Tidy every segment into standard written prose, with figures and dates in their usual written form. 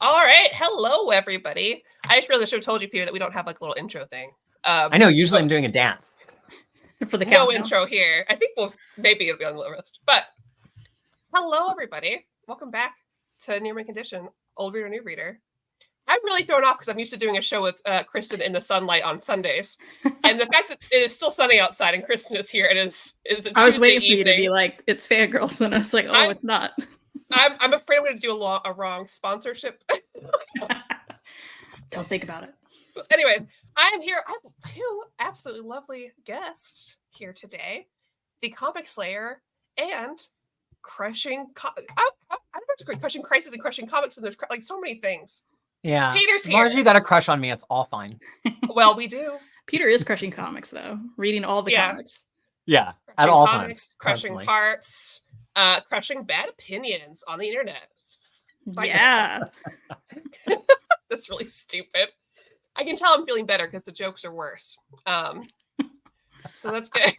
All right. Hello, everybody. I just really should have told you, Peter, that we don't have like a little intro thing. I know. Usually I'm doing a dance. For the no countdown. intro here. I think maybe it'll be on the list. But hello, everybody. Welcome back to Near My Condition, Old Reader, New Reader. I'm really thrown off because I'm used to doing a show with Kristan in the sunlight on Sundays, and the fact that it is still sunny outside and Kristan is here, it is. I was waiting for you to be like, "It's fangirls," and I was like, "Oh, it's not." I'm afraid I'm going to do a wrong sponsorship. Don't think about it. Anyways, I am here. I have two absolutely lovely guests here today: the Comic Slayer and Crushing. I don't know if Crushing Crisis and Crushing Comics, and there's like so many things. Yeah, Peter's as long here. as you got a crush on me, it's all fine. Well, we do. Peter is crushing comics, though. Reading all the comics. Yeah, Crushing at all comics, times. Crushing Constantly. hearts, crushing bad opinions on the internet. Yeah. That's really stupid. I can tell I'm feeling better because the jokes are worse. So that's good.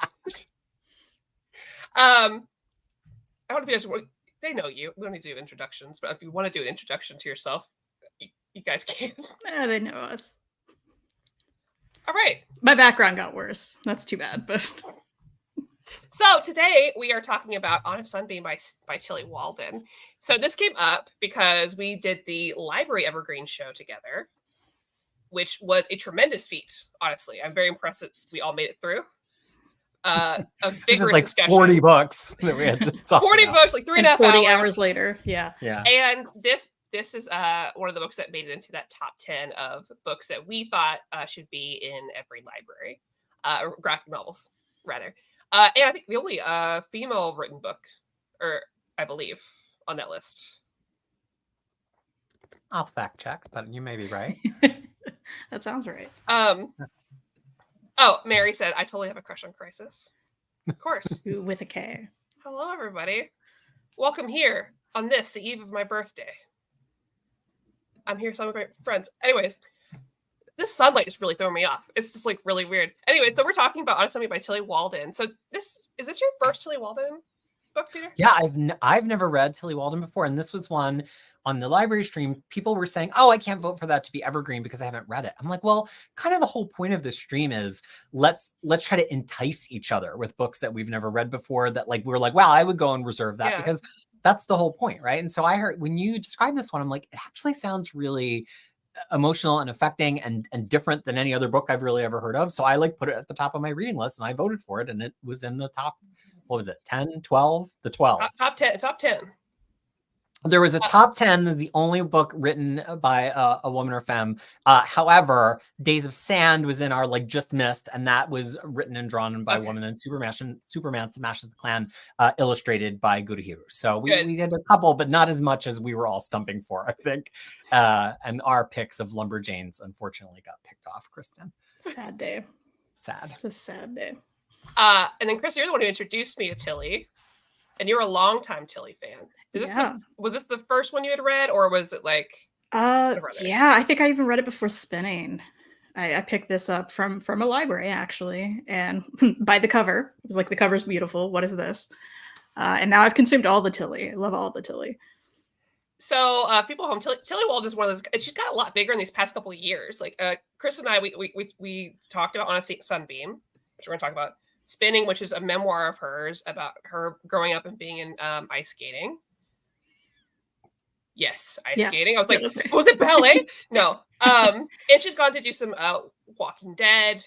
I don't know if you guys, they know you. We don't need to do introductions, but if you want to do an introduction to yourself, you guys can. Yeah, they know us. All right. My background got worse. That's too bad, but. So today we are talking about On a Sunbeam by Tillie Walden. So this came up because we did the Library Evergreen show together, which was a tremendous feat, honestly. I'm very impressed that we all made it through. A vigorous like discussion. 40 books that we had to talk 40 about. books, like 3.5 40 hours. hours later. Yeah. And this is one of the books that made it into that top 10 of books that we thought should be in every library, or graphic novels, rather. And I think the only female written book, or I believe, on that list. I'll fact check, but you may be right. That sounds right. Oh, Mary said, I totally have a crush on Crisis. Of course. With a K. Hello, everybody. Welcome here on the eve of my birthday. I'm here with some of my great friends. Anyways, this sunlight is really throwing me off. It's just like really weird. Anyway, so we're talking about On a Sunbeam by Tillie Walden. So is this your first Tillie Walden book, Peter? Yeah, I've never read Tillie Walden before, and this was one on the library stream. People were saying, "Oh, I can't vote for that to be Evergreen because I haven't read it." I'm like, well, kind of the whole point of this stream is let's try to entice each other with books that we've never read before. That like we're like, wow, I would go and reserve that because that's the whole point, right? And so I heard when you described this one, I'm like, it actually sounds really emotional and affecting and different than any other book I've really ever heard of. So I like put it at the top of my reading list and I voted for it, and it was in the top. What was it? 10, 12? The 12. Top 10. There was a top 10. The only book written by a woman or femme. However, Days of Sand was in our like just missed, and that was written and drawn by a woman. And Superman Smashes the Klan, illustrated by Gurahiru. So we did a couple, but not as much as we were all stumping for, I think. And our picks of Lumberjanes unfortunately got picked off, Kristan. Sad day. Sad. It's a sad day. And then Chris, you're the one who introduced me to Tillie, and you're a longtime Tillie fan. Was this the first one you had read, or was it like? Yeah, I think I even read it before Spinning. I picked this up from a library actually, and by the cover, it was like the cover's beautiful. What is this? And now I've consumed all the Tillie. I love all the Tillie. So people at home, Tillie Walden is one of those. She's got a lot bigger in these past couple of years. Like Chris and I, we talked about On a Sunbeam, which we're going to talk about. Spinning, which is a memoir of hers about her growing up and being in ice skating. Yes, skating. I was like, was it ballet? No. And she's gone to do some Walking Dead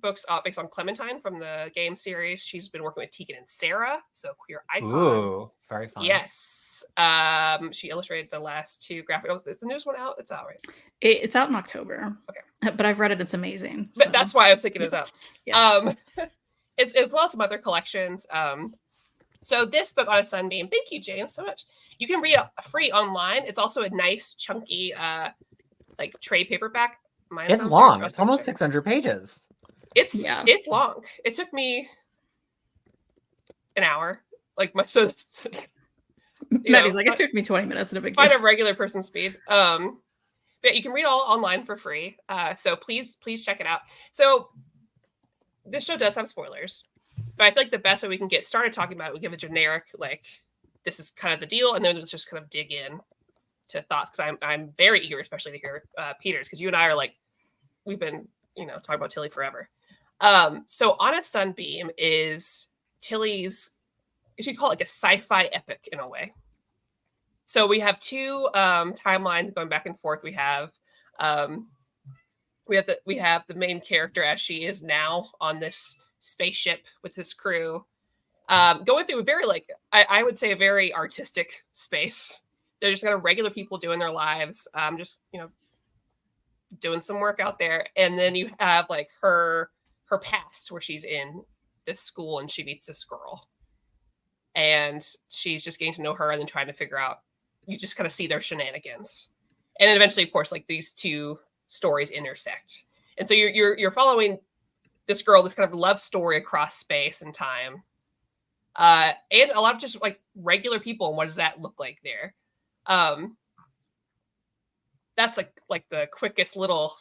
books based on Clementine from the game series. She's been working with Tegan and Sarah, so queer icon. Ooh, very fun. Yes. She illustrated the last two graphic novels. Is the newest one out? It's out, right? It's out in October. Okay. But I've read it. It's amazing. So. But that's why I was thinking it was out. Yeah. As well as some other collections. So this book On a Sunbeam, thank you, James, so much. You can read it free online. It's also a nice, chunky, like trade paperback. It's long. It's almost 600 pages. It's long. It took me an hour. Like my so. Maddie's like, it took me 20 minutes. No big deal. Find a regular person speed. But you can read all online for free. So please check it out. So this show does have spoilers, but I feel like the best way we can get started talking about it, we give a generic, like, this is kind of the deal, and then let's just kind of dig in to thoughts, because I'm very eager, especially to hear Peter's, because you and I are like, we've been talking about Tillie forever. So On a Sunbeam is Tillie's, you should call it like a sci-fi epic in a way. So we have two timelines going back and forth. We have the main character as she is now on this spaceship with this crew, going through a very, like, I would say a very artistic space. They're just kind of regular people doing their lives, just doing some work out there. And then you have like her past, where she's in this school and she meets this girl, and she's just getting to know her and then trying to figure out. You just kind of see their shenanigans, and then eventually, of course, like these two stories intersect, and so you're following this girl, this kind of love story across space and time, and a lot of just like regular people. And what does that look like there? That's like the quickest little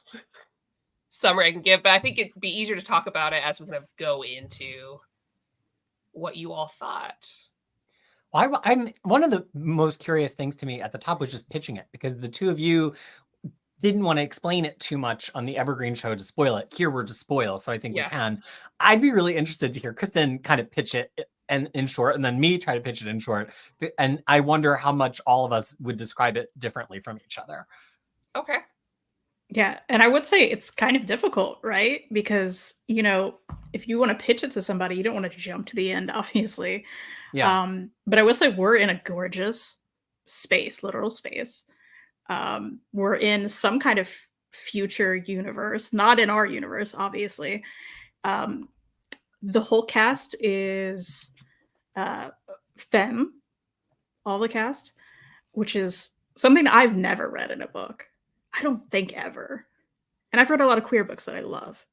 summary I can give, but I think it'd be easier to talk about it as we kind of go into what you all thought. I'm one of the most curious things to me at the top was just pitching it, because the two of you didn't want to explain it too much on the Evergreen show to spoil it. Here we're to spoil, so I think we can. I'd be really interested to hear Kristan kind of pitch it and in short, and then me try to pitch it in short. And I wonder how much all of us would describe it differently from each other. Okay. Yeah, and I would say it's kind of difficult, right? Because, if you want to pitch it to somebody, you don't want to jump to the end, obviously. Yeah. But I will say we're in a gorgeous space, literal space. We're in some kind of future universe, not in our universe, obviously. The whole cast is femme, all the cast, which is something I've never read in a book. I don't think ever. And I've read a lot of queer books that I love.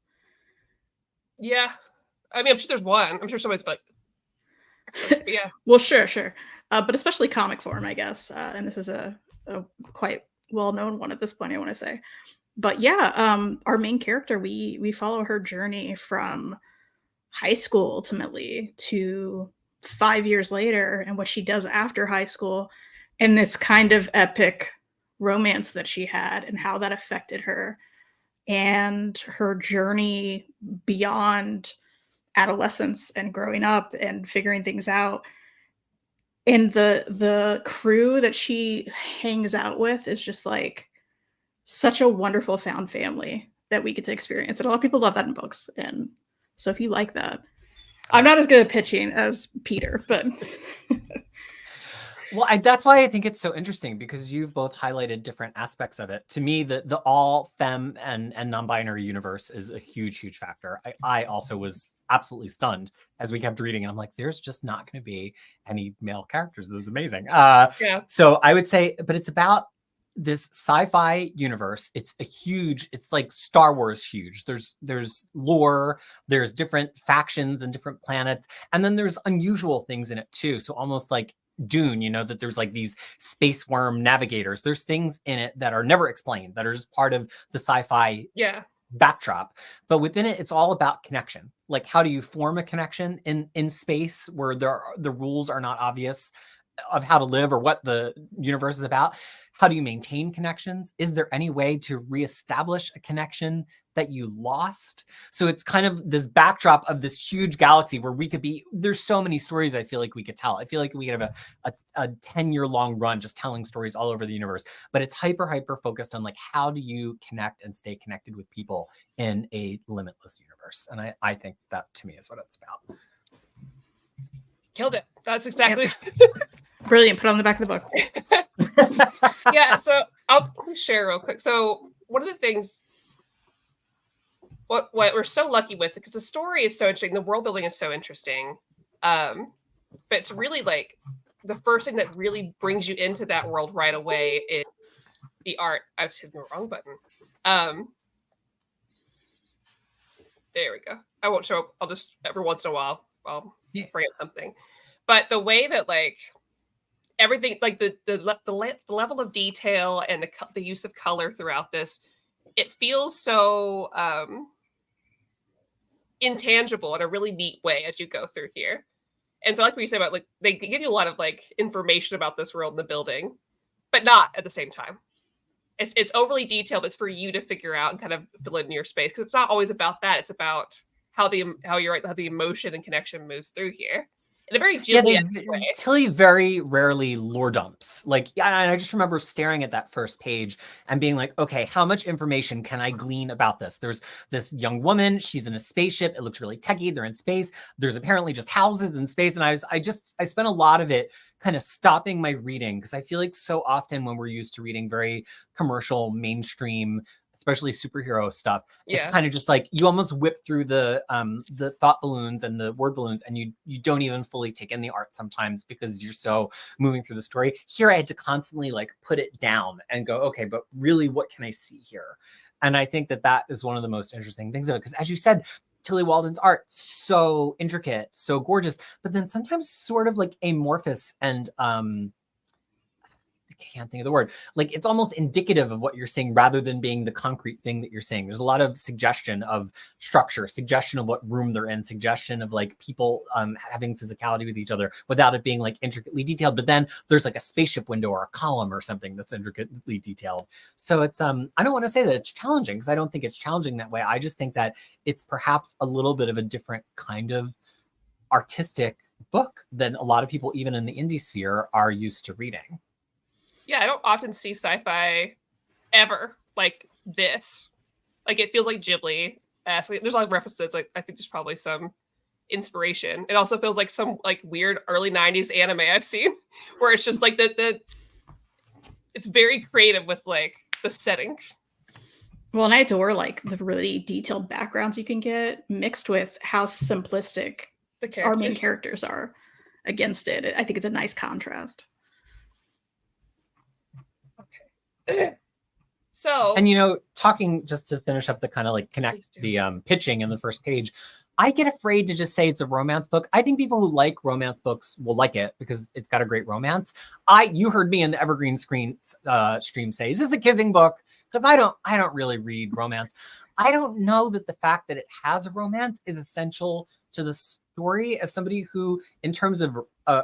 Yeah. I mean, I'm sure there's one. I'm sure somebody's but yeah. Well, sure. But especially comic form, I guess. And this is a quite well-known one at this point, I want to say. But yeah, our main character, we follow her journey from high school ultimately to 5 years later, and what she does after high school, and this kind of epic romance that she had and how that affected her, and her journey beyond adolescence and growing up and figuring things out. And the crew that she hangs out with is just like such a wonderful found family that we get to experience. And a lot of people love that in books. And so if you like that, I'm not as good at pitching as Peter, but well, that's why I think it's so interesting, because you've both highlighted different aspects of it. To me, the all femme and non-binary universe is a huge factor. I also was absolutely stunned as we kept reading, and I'm like, there's just not going to be any male characters. This is amazing. Yeah. So I would say, but it's about this sci-fi universe. It's like Star Wars huge. There's lore, there's different factions and different planets, and then there's unusual things in it too. So almost like Dune, that there's like these space worm navigators. There's things in it that are never explained, that are just part of the sci-fi backdrop. But within it, it's all about connection. Like, how do you form a connection in space where the rules are not obvious of how to live or what the universe is about? How do you maintain connections? Is there any way to reestablish a connection that you lost? So it's kind of this backdrop of this huge galaxy where there's so many stories I feel like we could tell. I feel like we could have a 10-year-long run just telling stories all over the universe, but it's hyper focused on like, how do you connect and stay connected with people in a limitless universe? And I think that, to me, is what it's about. Killed it. That's exactly. Brilliant. Put on the back of the book. Yeah, so I'll share real quick. So one of the things what we're so lucky with, because the story is so interesting, the world building is so interesting, but it's really like the first thing that really brings you into that world right away is the art. I was hitting the wrong button. There we go. I won't show up. I'll just every once in a while I'll bring up something. But the way that like everything, like the level of detail and the use of color throughout this, it feels so intangible in a really neat way as you go through here. And so like what you say about like, they give you a lot of like information about this world and the building, but not at the same time. It's overly detailed. It's for you to figure out and kind of fill in your space, because it's not always about that. It's about how the emotion and connection moves through here in a very Ghibli way. Tillie very rarely lore dumps. Like, yeah, and I just remember staring at that first page and being like, okay, how much information can I glean about this? There's this young woman. She's in a spaceship. It looks really techie. They're in space. There's apparently just houses in space. And I spent a lot of it kind of stopping my reading, because I feel like so often when we're used to reading very commercial, mainstream, especially superhero stuff, it's kind of just like you almost whip through the thought balloons and the word balloons, and you don't even fully take in the art sometimes because you're so moving through the story. Here I had to constantly like put it down and go, okay, but really what can I see here? And I think that is one of the most interesting things of it, because as you said, Tillie Walden's art, so intricate, so gorgeous, but then sometimes sort of like amorphous and I can't think of the word. Like, it's almost indicative of what you're seeing rather than being the concrete thing that you're seeing. There's a lot of suggestion of structure, suggestion of what room they're in, suggestion of like people having physicality with each other without it being like intricately detailed. But then there's like a spaceship window or a column or something that's intricately detailed. So it's, I don't want to say that it's challenging, because I don't think it's challenging that way. I just think that it's perhaps a little bit of a different kind of artistic book than a lot of people, even in the indie sphere, are used to reading. Yeah, I don't often see sci-fi ever like this. Like, it feels like Ghibli. So there's a lot of references. Like, I think there's probably some inspiration. It also feels like some like weird early 90s anime I've seen, where it's just like it's very creative with like the setting. Well, and I adore like the really detailed backgrounds you can get mixed with how simplistic our main characters are against it. I think it's a nice contrast. So, and you know, talking just to finish up the kind of like connect the pitching in the first page, I get afraid to just say it's a romance book. I think people who like romance books will like it because it's got a great romance. You heard me in the Evergreen stream say, is this a kissing book? Because I don't really read romance. I don't know that the fact that it has a romance is essential to the story. As somebody who, in terms of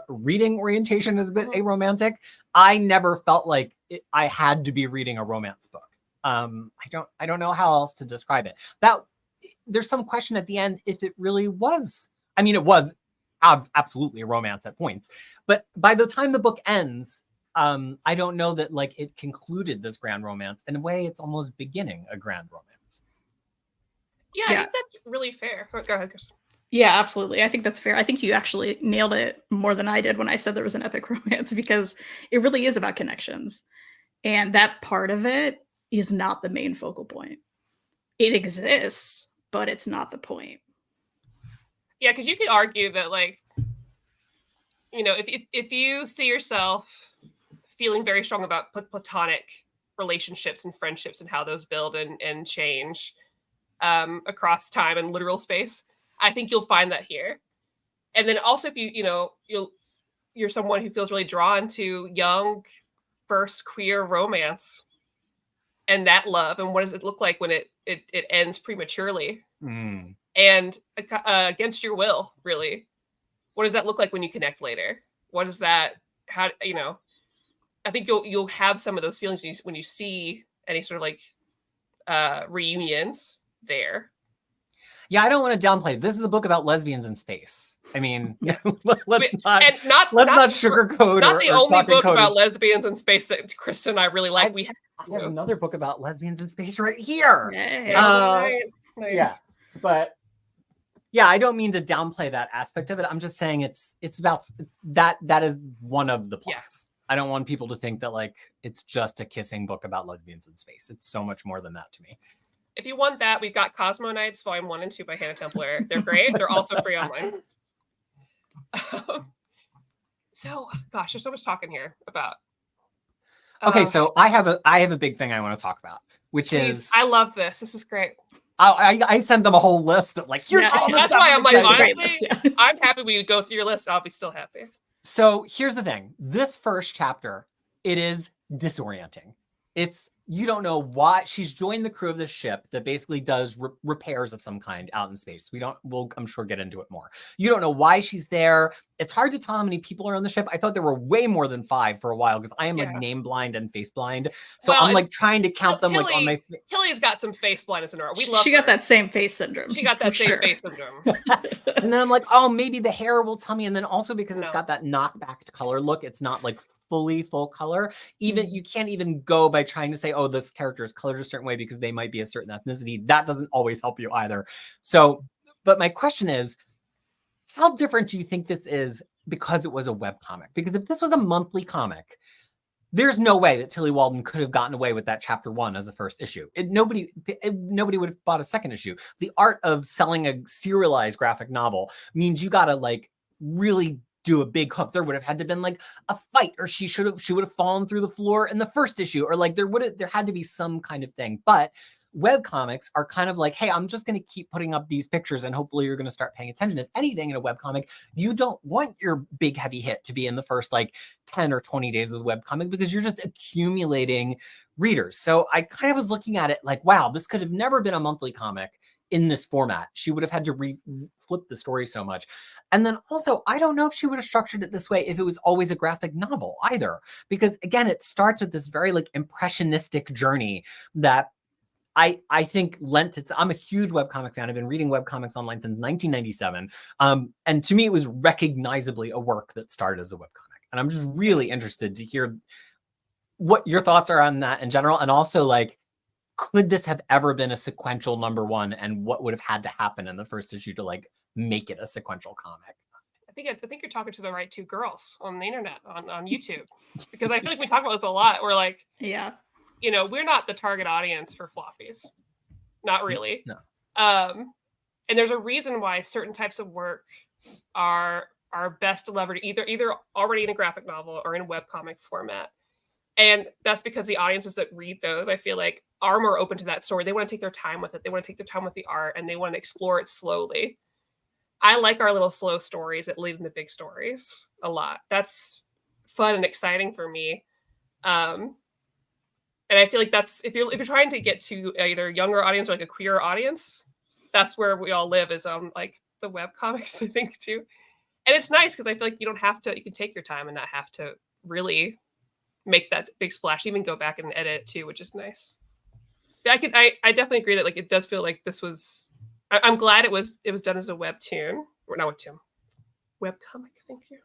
reading orientation, is a bit aromantic, I never felt like I had to be reading a romance book. I don't know how else to describe it. That there's some question at the end if it really was. I mean, it was absolutely a romance at points, but by the time the book ends, I don't know that like it concluded this grand romance. In a way, it's almost beginning a grand romance. Yeah, I think that's really fair. Go ahead, Kristan. Yeah, absolutely. I think that's fair. I think you actually nailed it more than I did when I said there was an epic romance, because it really is about connections. And that part of it is not the main focal point. It exists, but it's not the point. Yeah, because you could argue that, like, you know, if you see yourself feeling very strong about platonic relationships and friendships and how those build and change across time and literal space, I think you'll find that here. And then also, if you're someone who feels really drawn to young first queer romance and that love, and what does it look like when it ends prematurely and against your will, really, what does that look like when you connect later? What is that? How, you know, I think you'll have some of those feelings when you see any sort of like reunions there. Yeah, I don't want to downplay. This is a book about lesbians in space. I mean, let's not sugarcoat. Not the only book about lesbians in space that Kristan and I really like. I have another book about lesbians in space right here. Nice. Yeah, but yeah, I don't mean to downplay that aspect of it. I'm just saying it's about that. That is one of the plots. I don't want people to think that like it's just a kissing book about lesbians in space. It's so much more than that to me. If you want that, we've got Cosmo Nights Volume 1 and 2 by Hannah Templer. They're great. They're also free online. So, gosh, there's so much talking here about. Okay, so I have a big thing I want to talk about, which is I love this. This is great. I sent them a whole list of like, here's all this that's stuff. why I'm like, honestly, I'm happy we would go through your list. I'll be still happy. So here's the thing. This first chapter, it is disorienting. you don't know why she's joined the crew of this ship that basically does repairs of some kind out in space. We'll, I'm sure, get into it more. You don't know why she's there. It's hard to tell how many people are on the ship. I thought there were way more than 5 for a while because I am like name blind and face blind. So Well, I'm like trying to count them Tillie, like on my Tillie's got some face blindness in her. She got that same face syndrome. She got that same sure. face syndrome. And then I'm like, oh, maybe the hair will tell me. And then also because it's No. got that knockback color look, it's not like fully full color. Even you can't even go by trying to say, oh, this character is colored a certain way because they might be a certain ethnicity. That doesn't always help you either. So, but my question is, how different do you think this is because it was a webcomic? Because if this was a monthly comic, there's no way that Tillie Walden could have gotten away with that chapter 1 as a first issue. Nobody would have bought a second issue. The art of selling a serialized graphic novel means you gotta like really do a big hook. There would have had to been like a fight, or she would have fallen through the floor in the first issue, or like there had to be some kind of thing. But webcomics are kind of like, hey, I'm just going to keep putting up these pictures and hopefully you're going to start paying attention. If anything, in a webcomic, you don't want your big heavy hit to be in the first like 10 or 20 days of the webcomic because you're just accumulating readers. So I kind of was looking at it like, wow, this could have never been a monthly comic in this format. She would have had to flip the story so much. And then also, I don't know if she would have structured it this way if it was always a graphic novel either. Because again, it starts with this very like impressionistic journey that I think lent its. I'm a huge webcomic fan. I've been reading webcomics online since 1997. And to me, it was recognizably a work that started as a webcomic. And I'm just really interested to hear what your thoughts are on that in general. And also, like, could this have ever been a sequential #1? And what would have had to happen in the first issue to like make it a sequential comic? I think you're talking to the right two girls on the internet, on YouTube, because I feel like we talk about this a lot. We're like, yeah. You know, we're not the target audience for floppies. Not really. No. And there's a reason why certain types of work are best delivered either already in a graphic novel or in webcomic format. And that's because the audiences that read those, I feel like, are more open to that story. They want to take their time with it. They want to take their time with the art, and they want to explore it slowly. I like our little slow stories that lead into big stories a lot. That's fun and exciting for me. And I feel like that's if you're trying to get to either a younger audience or like a queer audience, that's where we all live, is on like the web comics, I think, too. And it's nice because I feel like you can take your time and not have to really make that big splash, even go back and edit it too, which is nice. I definitely agree that like it does feel like this was. I'm glad it was done as a webtoon, or not webtoon, webcomic. Thank you.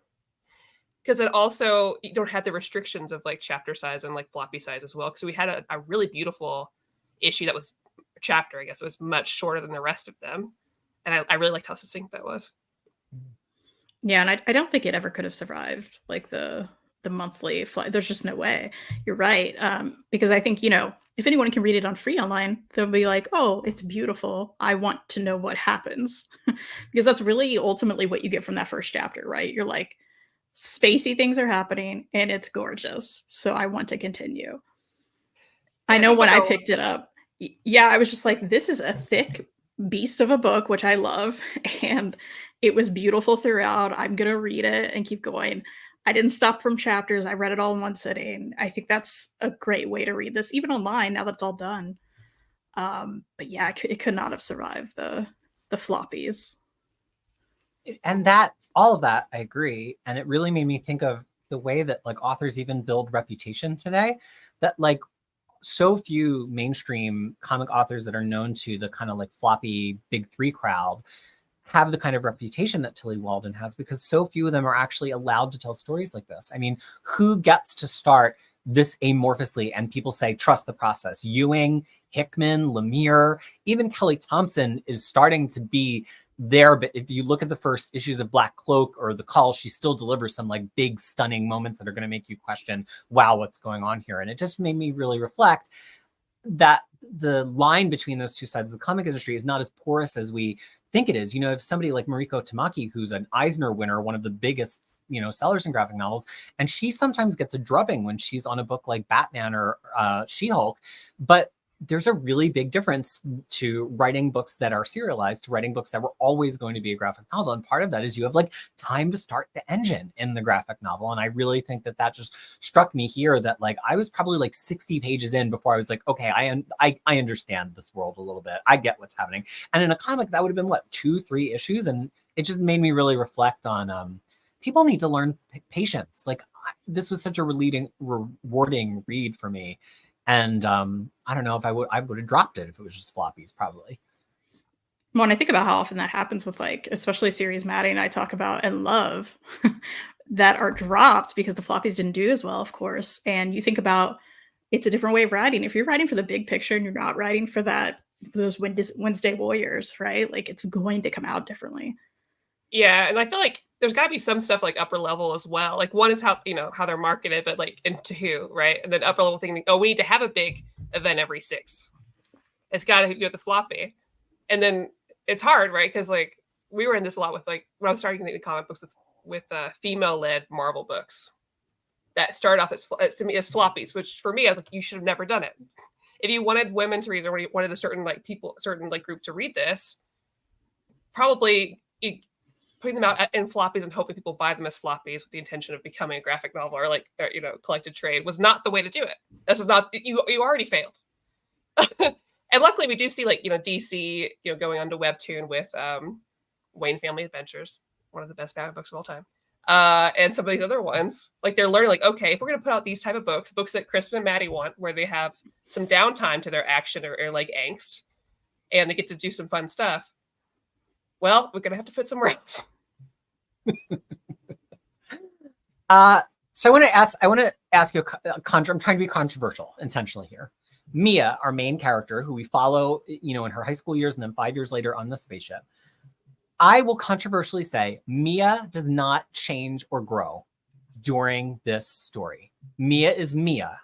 Because it also, you don't have the restrictions of like chapter size and like floppy size as well. Because we had a really beautiful issue that was a chapter, I guess. It was much shorter than the rest of them. And I really liked how succinct that was. Yeah, and I don't think it ever could have survived like the monthly flight. There's just no way. You're right. Because I think, you know, if anyone can read it on free online, they'll be like, oh, it's beautiful. I want to know what happens. Because that's really ultimately what you get from that first chapter, right? You're like, spacey things are happening and it's gorgeous. So I want to continue. I know when I picked it up, yeah, I was just like, this is a thick beast of a book, which I love. And it was beautiful throughout. I'm going to read it and keep going. I didn't stop from chapters. I read it all in one sitting. I think that's a great way to read this, even online, now that it's all done. But yeah, it could not have survived the floppies. And that, all of that, I agree. And it really made me think of the way that like authors even build reputation today, that like so few mainstream comic authors that are known to the kind of like floppy big 3 crowd have the kind of reputation that Tillie Walden has, because so few of them are actually allowed to tell stories like this. I mean, who gets to start this amorphously and people say, trust the process? Ewing, Hickman, Lemire, even Kelly Thompson is starting to be there. But if you look at the first issues of Black Cloak or The Call, she still delivers some like big stunning moments that are going to make you question, wow, what's going on here? And it just made me really reflect that the line between those two sides of the comic industry is not as porous as we think it is. You know, if somebody like Mariko Tamaki, who's an Eisner winner, one of the biggest, you know, sellers in graphic novels, and she sometimes gets a drubbing when she's on a book like Batman or She-Hulk, but there's a really big difference to writing books that are serialized to writing books that were always going to be a graphic novel. And part of that is you have like time to start the engine in the graphic novel. And I really think that that just struck me here, that like I was probably like 60 pages in before I was like, okay, I understand this world a little bit. I get what's happening. And in a comic that would have been what, 2-3 issues. And it just made me really reflect on people need to learn patience. Like this was such a rewarding read for me. And I don't know if I would have dropped it if it was just floppies, probably. When I think about how often that happens with like, especially series Maddie and I talk about and love that are dropped because the floppies didn't do as well, of course. And you think about, it's a different way of writing. If you're writing for the big picture and you're not writing for those Wednesday Warriors, right? Like it's going to come out differently. Yeah, and I feel like there's got to be some stuff like upper level as well. Like one is how, you know, how they're marketed, but like into who, right? And then upper level thinking, oh, we need to have a big event every 6. It's got to do with the floppy. And then it's hard, right? Because like we were in this a lot with like when I was starting the comic books with female-led Marvel books that started off as to me as floppies, which for me I was like, you should have never done it. If you wanted women to read or you wanted a certain like people, certain like group to read this, probably putting them out in floppies and hoping people buy them as floppies with the intention of becoming a graphic novel or like you know, collected trade was not the way to do it. This was not, you already failed. And luckily we do see like, you know, DC, you know, going on to Webtoon with Wayne Family Adventures, one of the best Batman books of all time. And some of these other ones, like they're learning like, okay, if we're going to put out these type of books that Kristan and Maddie want, where they have some downtime to their action or like angst, and they get to do some fun stuff, well, we're going to have to fit somewhere else. So I want to ask you I'm trying to be controversial intentionally here. Mia, our main character, who we follow, you know, in her high school years and then 5 years later on the spaceship. I will controversially say Mia does not change or grow during this story. Mia is Mia.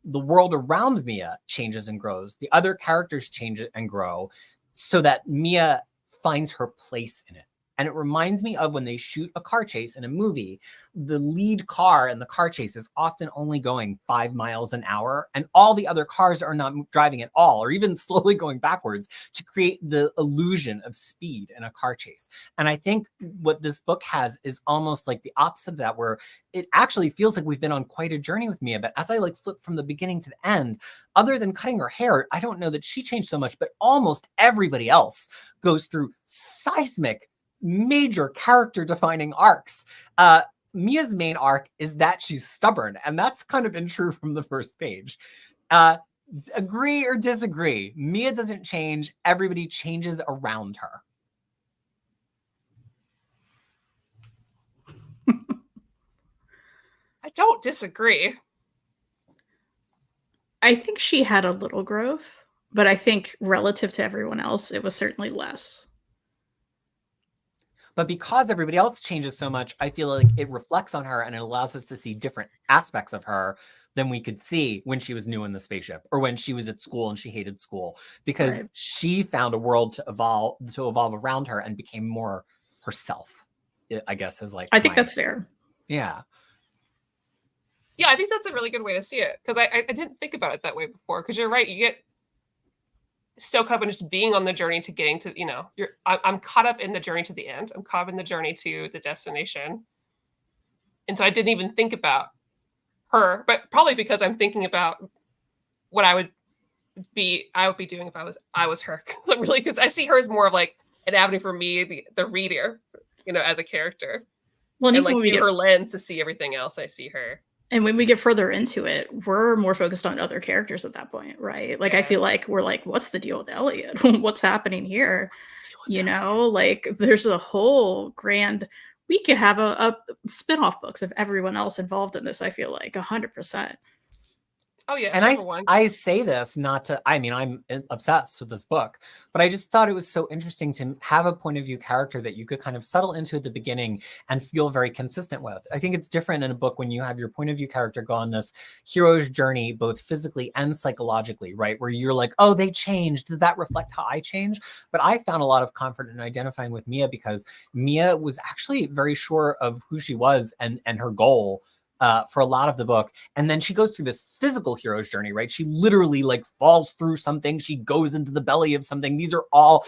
The world around Mia changes and grows. The other characters change and grow so that Mia finds her place in it. And it reminds me of when they shoot a car chase in a movie, the lead car in the car chase is often only going 5 miles an hour, and all the other cars are not driving at all, or even slowly going backwards to create the illusion of speed in a car chase. And I think what this book has is almost like the opposite of that, where it actually feels like we've been on quite a journey with Mia. But as I like flip from the beginning to the end, other than cutting her hair, I don't know that she changed so much, but almost everybody else goes through seismic major character defining arcs. Mia's main arc is that she's stubborn, and that's kind of been true from the first page. Agree or disagree? Mia doesn't change. Everybody changes around her. I don't disagree. I think she had a little growth, but I think relative to everyone else, it was certainly less. But because everybody else changes so much, I feel like it reflects on her and it allows us to see different aspects of her than we could see when she was new in the spaceship or when she was at school and she hated school, because Right. she found a world to evolve around her and became more herself, I guess, is like, I think that's fair. Yeah. Yeah, I think that's a really good way to see it, because I didn't think about it that way before, because you're right. You get so caught up in just being on the journey to getting to, you know, I'm caught up in the journey to the end. I'm caught up in the journey to the destination. And so I didn't even think about her, but probably because I'm thinking about what I would be doing if I was her. Really, because I see her as more of like an avenue for me, the reader, you know, as a character. Well, And like through her lens to see everything else, I see her. And when we get further into it, we're more focused on other characters at that point, right? Like, Yeah. I feel like we're like, what's the deal with Elliot? What's happening here? You know, like there's a whole grand, we could have a spin-off books of everyone else involved in this, I feel like 100%. Oh yeah. And I say this not to, I mean, I'm obsessed with this book, but I just thought it was so interesting to have a point of view character that you could kind of settle into at the beginning and feel very consistent with. I think it's different in a book when you have your point of view character go on this hero's journey, both physically and psychologically, right? Where you're like, oh, they changed. Did that reflect how I changed? But I found a lot of comfort in identifying with Mia because Mia was actually very sure of who she was and her goal. for a lot of the book. And then she goes through this physical hero's journey, right? She literally like falls through something. She goes into the belly of something. These are all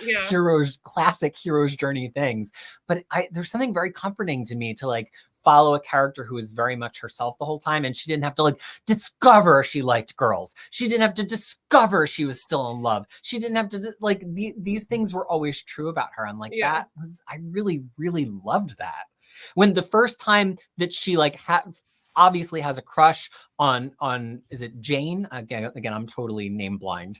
classic hero's journey things. But there's something very comforting to me to like follow a character who is very much herself the whole time. And she didn't have to like discover she liked girls. She didn't have to discover she was still in love. She didn't have to like, these things were always true about her. And like, I really, really loved that. When the first time that she like obviously has a crush on is it Jane? Again, I'm totally name blind.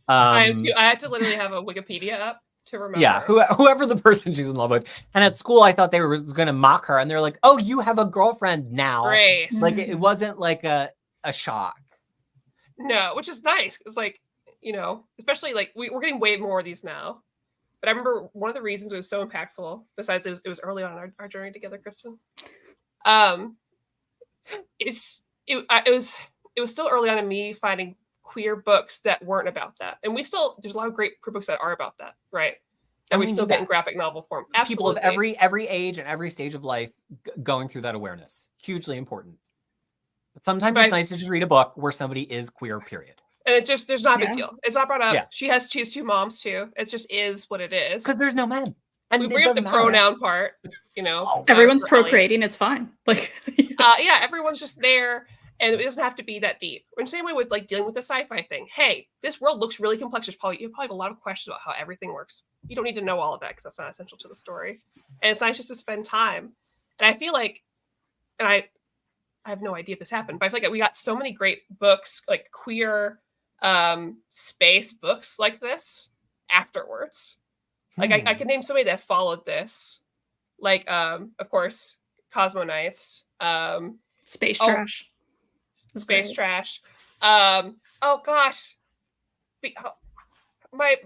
I had to literally have a Wikipedia up to remember. Yeah, whoever the person she's in love with. And at school, I thought they were going to mock her, and they're like, "Oh, you have a girlfriend now." Grace. Like it wasn't like a shock. No, which is nice. It's like, you know, especially like we're getting way more of these now. But I remember one of the reasons it was so impactful, besides it was early on in our journey together, Kristan. It was still early on in me finding queer books that weren't about that, and there's a lot of great queer books that are about that, right? That we still get in graphic novel form. Absolutely. People of every age and every stage of life going through that awareness, hugely important. But sometimes it's nice to just read a book where somebody is queer, period. And there's not a big deal. It's not brought up. Yeah. She has 2 moms too. It just is what it is. Because there's no men. And we bring up the pronoun part, you know. Everyone's procreating. It's fine. Like, yeah, everyone's just there. And it doesn't have to be that deep. And same way with like dealing with the sci-fi thing. Hey, this world looks really complex. You probably have a lot of questions about how everything works. You don't need to know all of that because that's not essential to the story. And it's nice just to spend time. And I feel like, and I have no idea if this happened, but I feel like we got so many great books, like queer space books like this afterwards. Like I can name somebody that followed this. Like, of course, Cosmo Knights. Space Trash. Space Trash. Oh gosh. My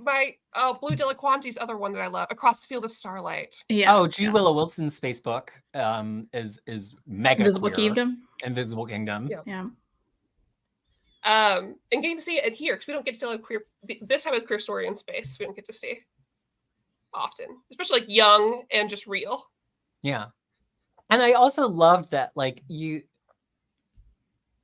Blue Delaquante's other one that I love, Across the Field of Starlight. Yeah. Oh, G. Willow Wilson's space book is mega Invisible queer. Kingdom. Invisible Kingdom. Yeah. And getting to see it here, because we don't get to see this type of queer story in space. We don't get to see often, especially like young and just real. Yeah. And I also loved that, like,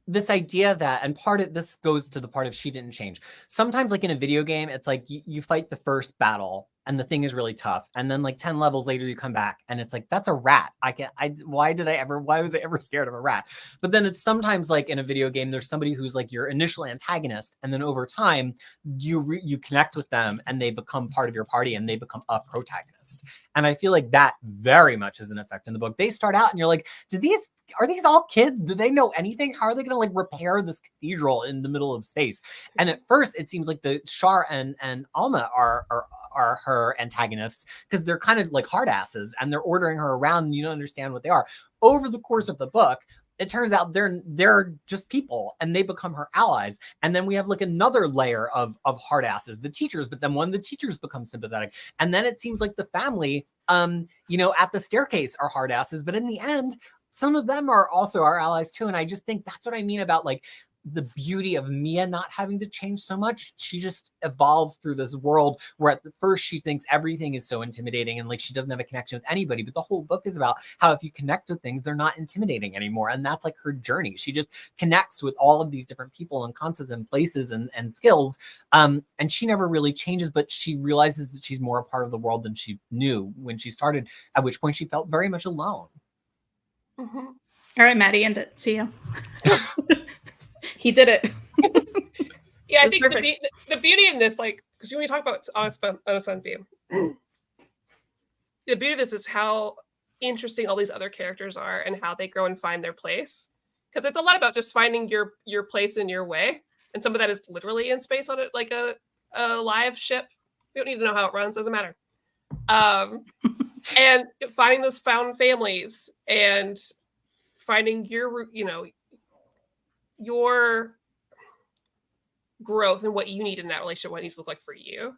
this idea that, and part of this goes to the part of she didn't change. Sometimes like in a video game, it's like you fight the first battle and the thing is really tough. And then like 10 levels later, you come back and it's like, that's a rat. Why was I ever scared of a rat? But then it's sometimes like in a video game, there's somebody who's like your initial antagonist. And then over time you connect with them and they become part of your party and they become a protagonist. And I feel like that very much is an effect in the book. They start out and you're like, are these all kids? Do they know anything? How are they going to like repair this cathedral in the middle of space? And at first it seems like the Shar and Alma are her antagonists because they're kind of like hard asses and they're ordering her around and you don't understand what they are. Over the course of the book, it turns out they're just people and they become her allies. And then we have like another layer of hard asses, the teachers, but then one of the teachers becomes sympathetic. And then it seems like the family, at the staircase are hard asses, but in the end, some of them are also our allies too. And I just think that's what I mean about like the beauty of Mia not having to change so much. She just evolves through this world where at the first she thinks everything is so intimidating and like she doesn't have a connection with anybody. But the whole book is about how if you connect with things, they're not intimidating anymore. And that's like her journey. She just connects with all of these different people and concepts and places and skills. And she never really changes, but she realizes that she's more a part of the world than she knew when she started, at which point she felt very much alone. Mm-hmm. All right, Maddie, end it. See ya. He did it. Yeah, I think the beauty in this, like, because when we talk about on a Sunbeam, the beauty of this is how interesting all these other characters are and how they grow and find their place. Because it's a lot about just finding your place in your way, and some of that is literally in space on it, like a live ship. We don't need to know how it runs; doesn't matter. And finding those found families and finding your growth and what you need in that relationship, what it needs to look like for you.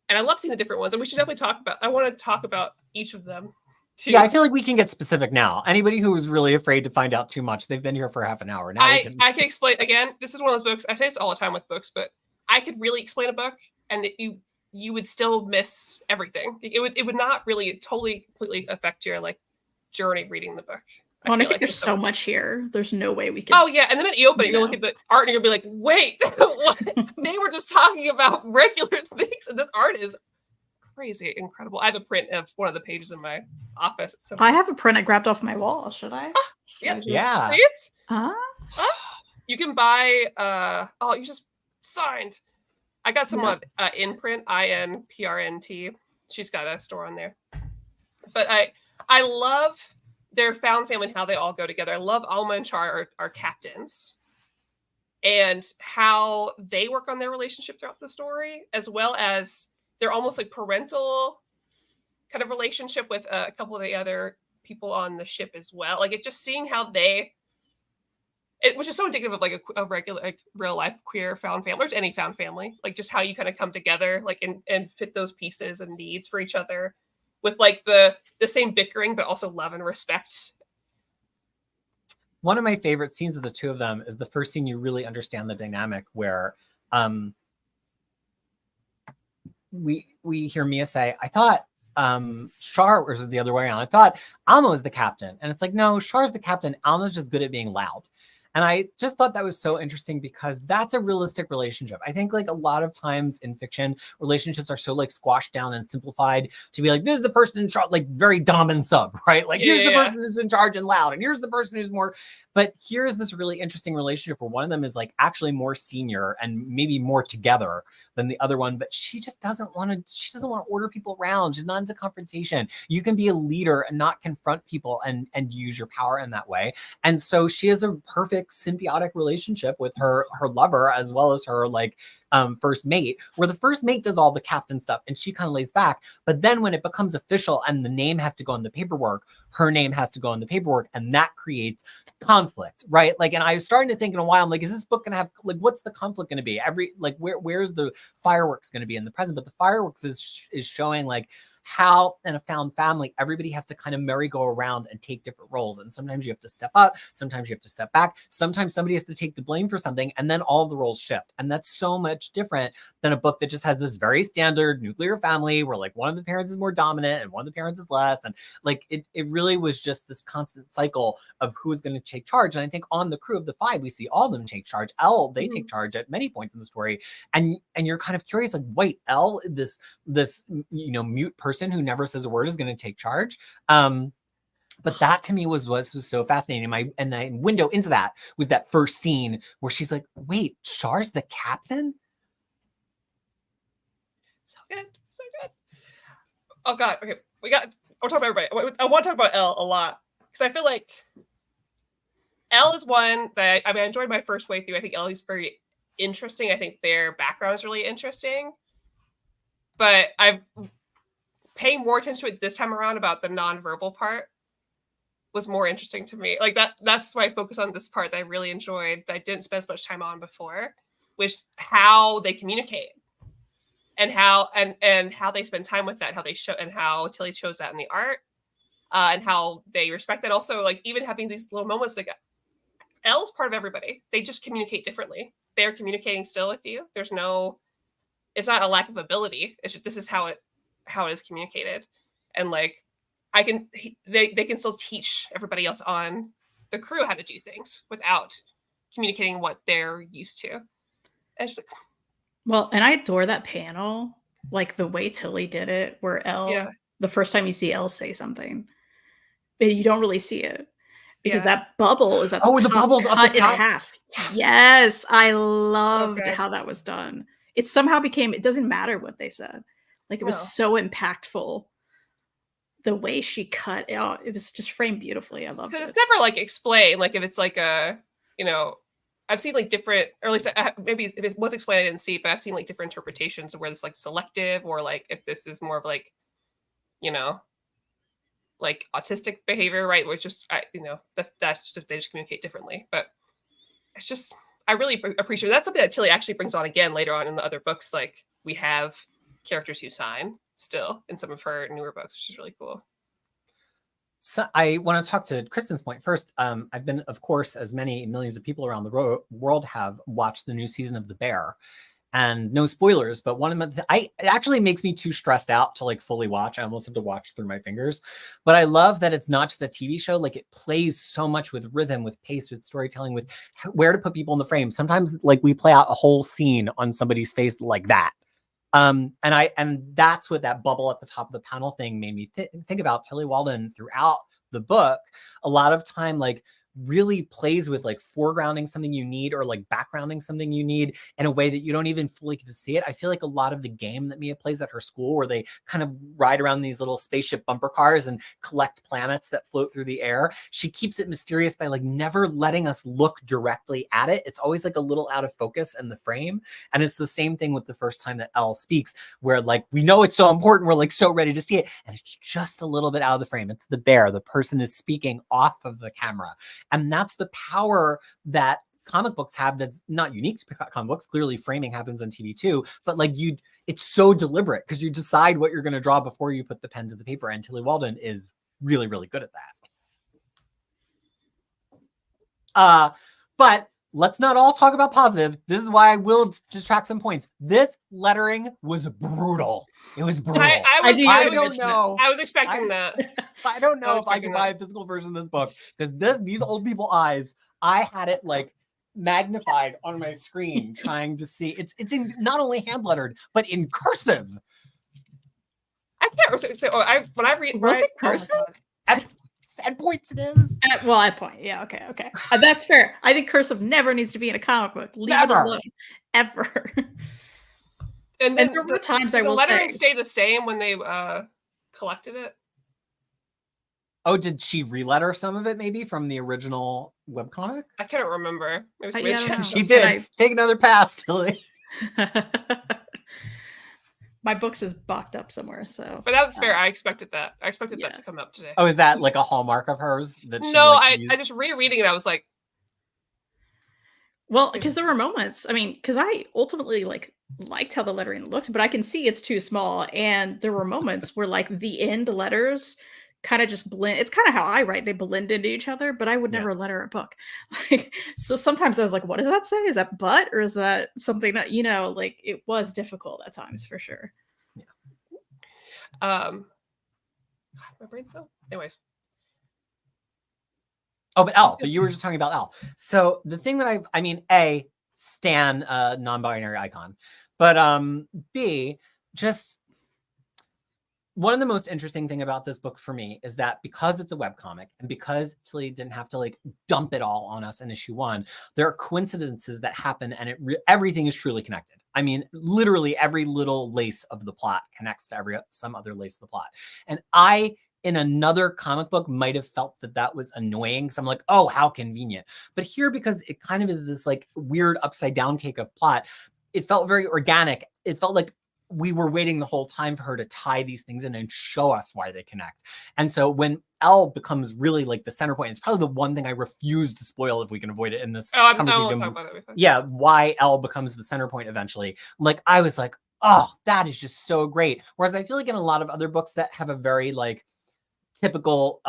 And I love seeing the different ones. And we should definitely I want to talk about each of them too. Yeah, I feel like we can get specific now. Anybody who was really afraid to find out too much, they've been here for half an hour. Now I can explain again. This is one of those books. I say this all the time with books, but I could really explain a book and you would still miss everything. It would not really totally completely affect your like journey reading the book. Well, and I feel think like there's so much here. There's no way we can. Oh yeah, and then when you open it, you look at the art and you'll be like, wait, what? They were just talking about regular things, and this art is crazy, incredible. I have a print of one of the pages in my office. So I have a print I grabbed off my wall. Should I? Yeah. Please? Huh? You can buy you just signed. I got some on InPrint, INPRNT. She's got a store on there. But I love their found family and how they all go together. I love Alma and Char are captains, and how they work on their relationship throughout the story, as well as they're almost like parental kind of relationship with a couple of the other people on the ship as well. Like it's just seeing how which is so indicative of like a regular, like real life queer found family, or any found family, like just how you kind of come together, like and fit those pieces and needs for each other, with like the same bickering but also love and respect. One of my favorite scenes of the two of them is the first scene you really understand the dynamic, where we hear Mia say, I thought Char was the other way around. I thought Alma was the captain. And it's like, no, Char's the captain. Alma's just good at being loud. And I just thought that was so interesting because that's a realistic relationship. I think like a lot of times in fiction, relationships are so like squashed down and simplified to be like, this is the person in charge, like very dom and sub, right? Like here's the person who's in charge and loud, and here's the person who's more. But here's this really interesting relationship where one of them is like actually more senior and maybe more together than the other one, but she just doesn't want to order people around. She's not into confrontation. You can be a leader and not confront people and use your power in that way. And so she has a perfect symbiotic relationship with her lover, as well as her like first mate, where the first mate does all the captain stuff and she kind of lays back. But then when it becomes official and the name has to go in the paperwork, her name has to go in the paperwork, and that creates conflict, right? Like, and I was starting to think in a while, I'm like, is this book gonna have like, what's the conflict gonna be? Where's the fireworks gonna be in the present? But the fireworks is showing like how in a found family, everybody has to kind of merry-go around and take different roles. And sometimes you have to step up, sometimes you have to step back, sometimes somebody has to take the blame for something, and then all of the roles shift. And that's so much different than a book that just has this very standard nuclear family where like one of the parents is more dominant and one of the parents is less. And like it really was just this constant cycle of who is going to take charge. And I think on the crew of the five, we see all of them take charge. Elle, they take charge at many points in the story. And you're kind of curious, like, wait, Elle, this mute person who never says a word is going to take charge. But that to me was so fascinating. And the window into that was that first scene where she's like, wait, Char's the captain? So good. Oh God. Okay. We're talking about everybody. I want to talk about Elle a lot because I feel like Elle is one that I enjoyed my first way through. I think Ellie's very interesting. I think their background is really interesting. But I've paying more attention to it this time around about the nonverbal part was more interesting to me. Like that's why I focus on this part that I really enjoyed, that I didn't spend as much time on before, which how they communicate and how they spend time with that, how they show, and how Tillie shows that in the art, and how they respect that. Also, like even having these little moments, like Elle's part of everybody. They just communicate differently. They're communicating still with you. It's not a lack of ability. It's just, this is how it is communicated. And like they can still teach everybody else on the crew how to do things without communicating what they're used to. And just like, well, and I adore that panel, like the way Tillie did it, where Elle, the first time you see Elle say something, but you don't really see it because that bubble is at the top, the bubble's up the top. in half. Yes, I loved how that was done. It somehow became, it doesn't matter what they said. Like it was so impactful. The way she cut it out, it was just framed beautifully. I loved it. Because it's never like explained. Like if it's like I've seen like different, or at least maybe if it was explained I didn't see, but I've seen like different interpretations of where it's like selective, or like if this is more of like, like autistic behavior, right? Which just that's just, they just communicate differently. But it's just, I really appreciate that's something that Tillie actually brings on again later on in the other books. Like we have characters who sign still in some of her newer books, which is really cool. So I want to talk to Kristan's point first. I've been, of course, as many millions of people around the world have watched the new season of The Bear. And no spoilers, but one of my, it actually makes me too stressed out to like fully watch. I almost have to watch through my fingers. But I love that it's not just a TV show. Like it plays so much with rhythm, with pace, with storytelling, with where to put people in the frame. Sometimes like we play out a whole scene on somebody's face like that. And that's what that bubble at the top of the panel thing made me think about. Tillie Walden throughout the book, a lot of time like really plays with like foregrounding something you need or like backgrounding something you need in a way that you don't even fully get to see it. I feel like a lot of the game that Mia plays at her school, where they kind of ride around these little spaceship bumper cars and collect planets that float through the air, she keeps it mysterious by like never letting us look directly at it. It's always like a little out of focus in the frame. And it's the same thing with the first time that Elle speaks, where like we know it's so important, we're like so ready to see it, and it's just a little bit out of the frame. It's the bear, the person is speaking off of the camera. And that's the power that comic books have that's not unique to comic books. Clearly framing happens on TV too, but like it's so deliberate because you decide what you're going to draw before you put the pen to the paper. And Tillie Walden is really, really good at that. But let's not all talk about positive. This is why I will detract some points. This lettering was brutal. It was brutal. I don't know. I was expecting that. I don't know if I can buy a physical version of this book because these old people eyes, I had it like magnified on my screen trying to see. It's in not only hand lettered but in cursive. I can't. So when I read, was it cursive? At points it is. At point. Yeah. Okay. That's fair. I think cursive never needs to be in a comic book. Leave it alone. Ever. And there were times I will say. The lettering stay the same when they collected it. Oh, did she re-letter some of it maybe from the original webcomic? I can't remember. She did. Take another pass, Tillie. My books is boxed up somewhere, so. But that was fair. I expected that. I expected that to come up today. Oh, is that like a hallmark of hers? That she, no, I just rereading it. I was like, well, because there were moments. I mean, because I ultimately liked how the lettering looked, but I can see it's too small, and there were moments where like the end letters kind of just blend. It's kind of how I write; they blend into each other. But I would never letter a book. So sometimes I was like, "What does that say? Is that but, or is that something that like it was difficult at times for sure." Yeah. My brain's so. Anyways. Oh, but Elle. But you were just talking about Elle. So the thing that I mean, A, stan non-binary icon, but B, just. One of the most interesting thing about this book for me is that because it's a webcomic and because Tillie didn't have to like dump it all on us in issue 1, there are coincidences that happen and everything is truly connected. I mean, literally every little lace of the plot connects to some other lace of the plot. And I, in another comic book, might have felt that was annoying. So I'm like, oh, how convenient. But here, because it kind of is this like weird upside down cake of plot, it felt very organic. It felt like we were waiting the whole time for her to tie these things in and show us why they connect. And so when Elle becomes really like the center point, it's probably the one thing I refuse to spoil if we can avoid it in this conversation. Talk about it. Yeah, why Elle becomes the center point eventually. Like I was like, oh, that is just so great. Whereas I feel like in a lot of other books that have a very like typical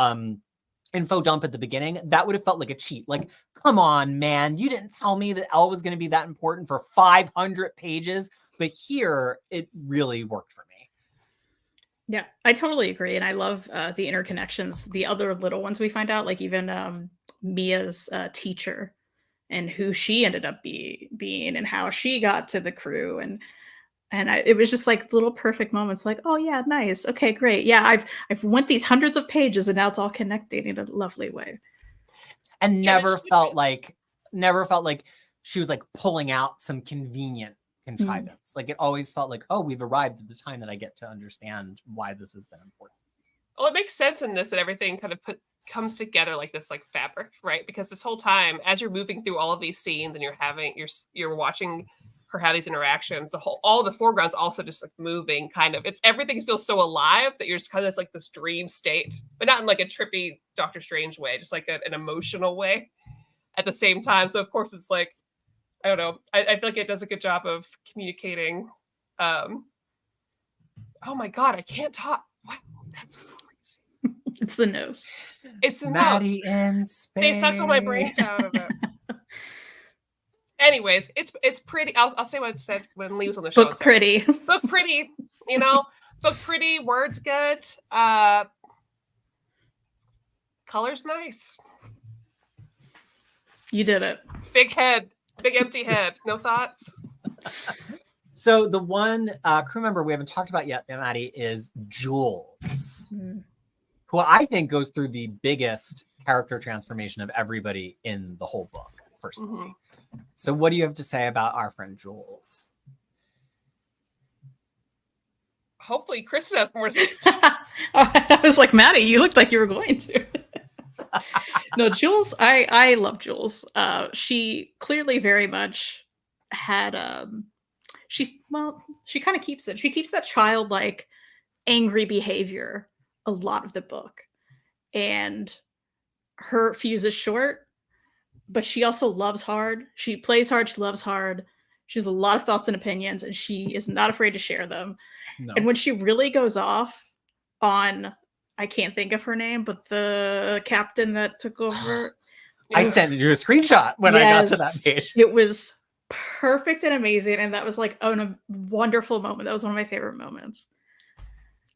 info dump at the beginning, that would have felt like a cheat. Like, come on, man, you didn't tell me that Elle was going to be that important for 500 pages. But here, it really worked for me. Yeah, I totally agree. And I love the interconnections, the other little ones we find out, like even Mia's teacher and who she ended up being and how she got to the crew. And it was just like little perfect moments like, oh, yeah, nice. Okay, great. Yeah, I've went these hundreds of pages and now it's all connecting in a lovely way. And never felt like she was like pulling out some convenient contrivance. Like it always felt like, oh, we've arrived at the time that I get to understand why this has been important. Well, it makes sense in this that everything kind of comes together like this, like fabric, right? Because this whole time, as you're moving through all of these scenes and you're watching her have these interactions, all the foreground's also just like moving, kind of. Everything feels so alive that you're just kind of like this dream state, but not in like a trippy Doctor Strange way, just like an emotional way at the same time. So of course it's like, I don't know. I feel like it does a good job of communicating. Oh my God, I can't talk. Wow, that's crazy. It's the nose. It's the Maddie nose. in space. They sucked all my brains out of it. anyways, it's pretty. I'll say what it said when Lee was on the show. Book pretty. Book pretty, you know, book pretty, words good, color's nice. You did it. Big head, big empty head. No thoughts? So the one crew member we haven't talked about yet, Maddie, is Jules, who I think goes through the biggest character transformation of everybody in the whole book, personally. So what do you have to say about our friend Jules? Hopefully Kristan has more things. I was like, Maddie, you looked like you were going to. No, Jules, I love Jules. She clearly very much had she kind of keeps it. She keeps that childlike angry behavior a lot of the book. And her fuse is short, but she also loves hard. She plays hard, she loves hard. She has a lot of thoughts and opinions, and she is not afraid to share them. No. And when she really goes off on, I can't think of her name, but the captain that took over. I sent you a screenshot when I got to that page. It was perfect and amazing, and that was like a wonderful moment. That was one of my favorite moments.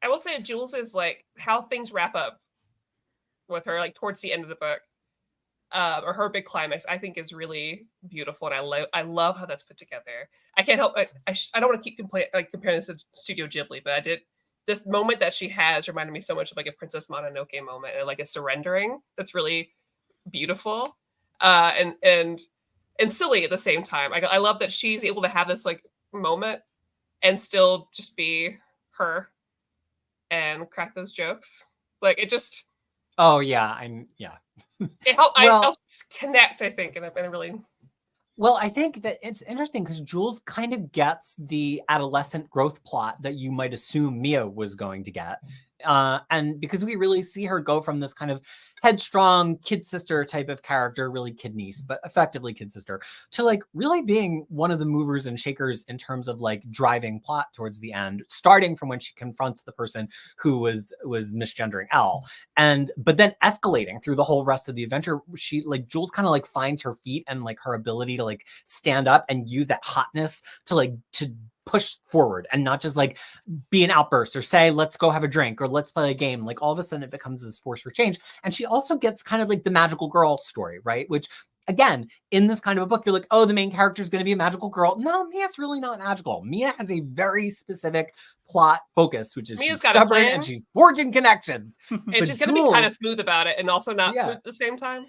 I will say Jules is like how things wrap up with her, like towards the end of the book, or her big climax, I think is really beautiful, and I love how that's put together. I can't help. I don't want to keep comparing this to Studio Ghibli, but I did. This moment that she has reminded me so much of like a Princess Mononoke moment, and like a surrendering that's really beautiful, and silly at the same time. I love that she's able to have this like moment and still just be her and crack those jokes. Like it just. Oh yeah, It helps connect, I think, in a really. Well, I think that it's interesting because Jules kind of gets the adolescent growth plot that you might assume Mia was going to get. And because we really see her go from this kind of headstrong kid sister type of character, really kid niece, but effectively kid sister, to like really being one of the movers and shakers in terms of like driving plot towards the end, starting from when she confronts the person who was misgendering Elle, but then escalating through the whole rest of the adventure. She like Jules kind of like finds her feet and like her ability to like stand up and use that hotness to push forward and not just like be an outburst or say, let's go have a drink or let's play a game. Like all of a sudden it becomes this force for change. And she also gets kind of like the magical girl story, right? Which again, in this kind of a book, you're like, oh, the main character is going to be a magical girl. No, Mia's really not magical. Mia has a very specific plot focus, which is she's stubborn and she's forging connections. And she's going to be kind of smooth about it and also not smooth at the same time.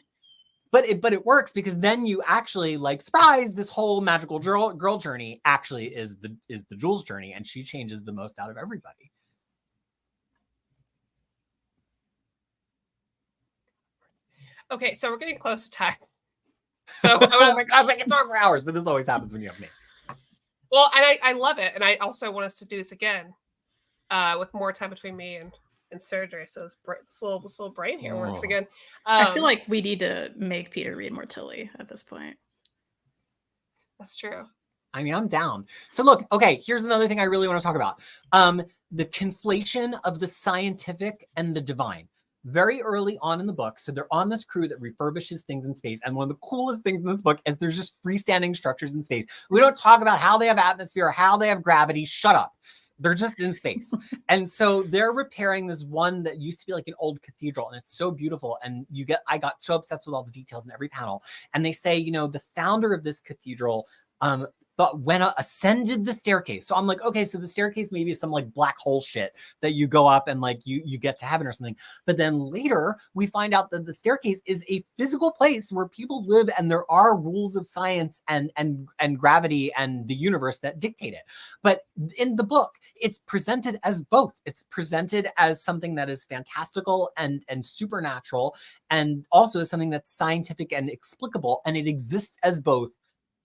But it works because then you actually like surprise, this whole magical girl journey actually is the Jules journey, and she changes the most out of everybody. Okay, so we're getting close to time. So oh my gosh, I can talk for hours, but this always happens when you have me. Well, and I love it, and I also want us to do this again with more time between me and surgery, so this little brain here works again. I feel like we need to make Peter read more Tillie at this point. That's true. I mean, I'm down. So look, okay, here's another thing I really want to talk about. The conflation of the scientific and the divine. Very early on in the book, so they're on this crew that refurbishes things in space, and one of the coolest things in this book is there's just freestanding structures in space. We don't talk about how they have atmosphere or how they have gravity. Shut up. They're just in space. And so they're repairing this one that used to be like an old cathedral, and it's so beautiful. And I got so obsessed with all the details in every panel. And they say, the founder of this cathedral ascended the staircase. So I'm like, okay, so the staircase maybe is some like black hole shit that you go up and like you get to heaven or something. But then later we find out that the staircase is a physical place where people live, and there are rules of science and gravity and the universe that dictate it. But in the book, it's presented as both. It's presented as something that is fantastical and supernatural, and also as something that's scientific and explicable, and it exists as both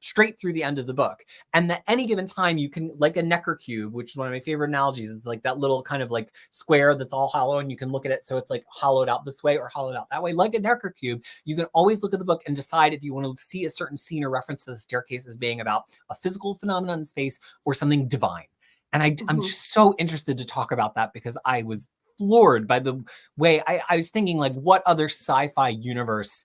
straight through the end of the book. And at any given time, you can, like a Necker cube, which is one of my favorite analogies, is like that little kind of like square that's all hollow, and you can look at it so it's like hollowed out this way or hollowed out that way. Like a Necker cube, you can always look at the book and decide if you want to see a certain scene or reference to the staircase as being about a physical phenomenon in space or something divine. And I'm just so interested to talk about that, because I was floored by the way I was thinking, like, what other sci-fi universe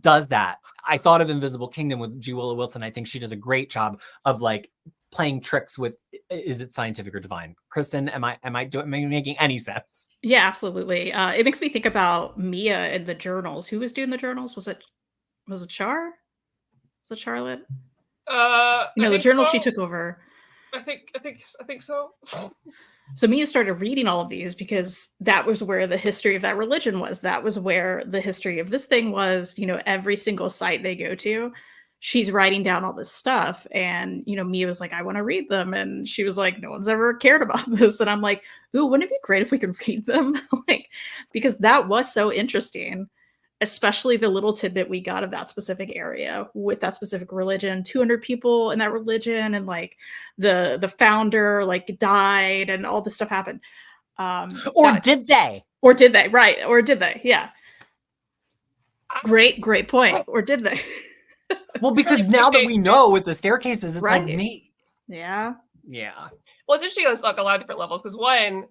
does that. I thought of Invisible Kingdom with G. Willow Wilson. I think she does a great job of like playing tricks with, is it scientific or divine? Kristan, am I making any sense? Yeah, absolutely. It makes me think about Mia and the journals. Who was doing the journals? Was it Char? Was it Charlotte? The journal she took over. I think so. So Mia started reading all of these because that was where the history of that religion was. That was where the history of this thing was. Every single site they go to, she's writing down all this stuff. And, Mia was like, I want to read them. And she was like, no one's ever cared about this. And I'm like, ooh, wouldn't it be great if we could read them? Because that was so interesting, especially the little tidbit we got of that specific area with that specific religion, 200 people in that religion. And like the founder like died and all this stuff happened. Did they? Or did they? Right. Or did they? Yeah. Great point. Or did they? Well, because now that we know with the staircases, it's right. like me. Yeah. Yeah. Well, it's interesting on like a lot of different levels because one,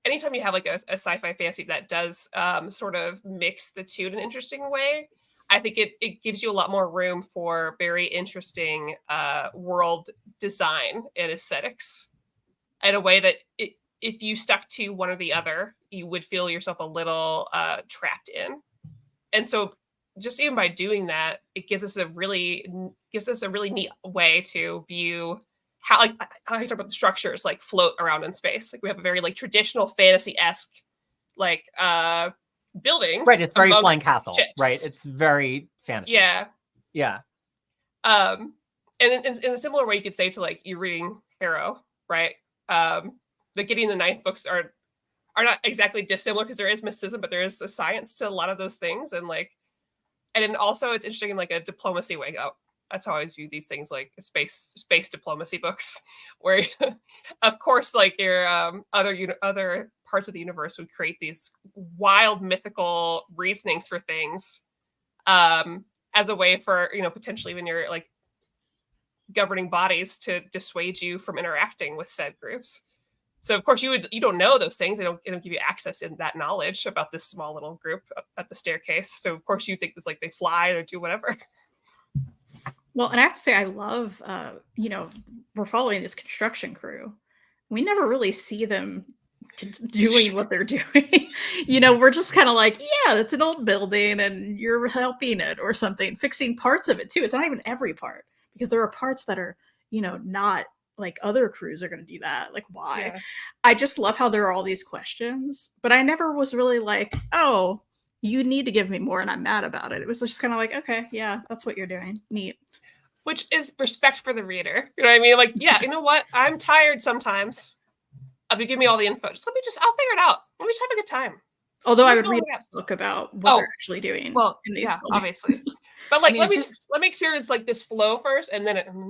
anytime you have like a sci-fi fantasy that does sort of mix the two in an interesting way, I think it gives you a lot more room for very interesting world design and aesthetics in a way that if you stuck to one or the other, you would feel yourself a little trapped in. And so just even by doing that, it gives us a really neat way to view how you talk about the structures like float around in space. Like we have a very like traditional fantasy-esque like buildings. Right, it's very flying castle. Ships. Right, it's very fantasy. Yeah. And in a similar way, you could say to like you're reading Harrow, right? The Gideon the Ninth books are not exactly dissimilar because there is mysticism, but there is a science to a lot of those things, and then also it's interesting in like a diplomacy way. That's how I always view these things, like space diplomacy books, where of course like your other parts of the universe would create these wild mythical reasonings for things as a way for potentially even your like governing bodies to dissuade you from interacting with said groups. So of course you don't know those things. They don't give you access to that knowledge about this small little group at the staircase. So of course you think this like they fly or do whatever. Well, and I have to say, I love, we're following this construction crew. We never really see them doing what they're doing. We're just kind of like, yeah, it's an old building and you're helping it or something, fixing parts of it too. It's not even every part because there are parts that are, not like other crews are going to do that. Like, why? Yeah. I just love how there are all these questions, but I never was really like, oh, you need to give me more and I'm mad about it. It was just kind of like, okay, yeah, that's what you're doing. Neat. Which is respect for the reader. You know what I mean? Like, yeah, you know what? I'm tired sometimes. If you give me all the info, I'll figure it out. Let me just have a good time. Although I would read a book about what they're actually doing. Well, in these obviously. But like, let me experience like this flow first, and then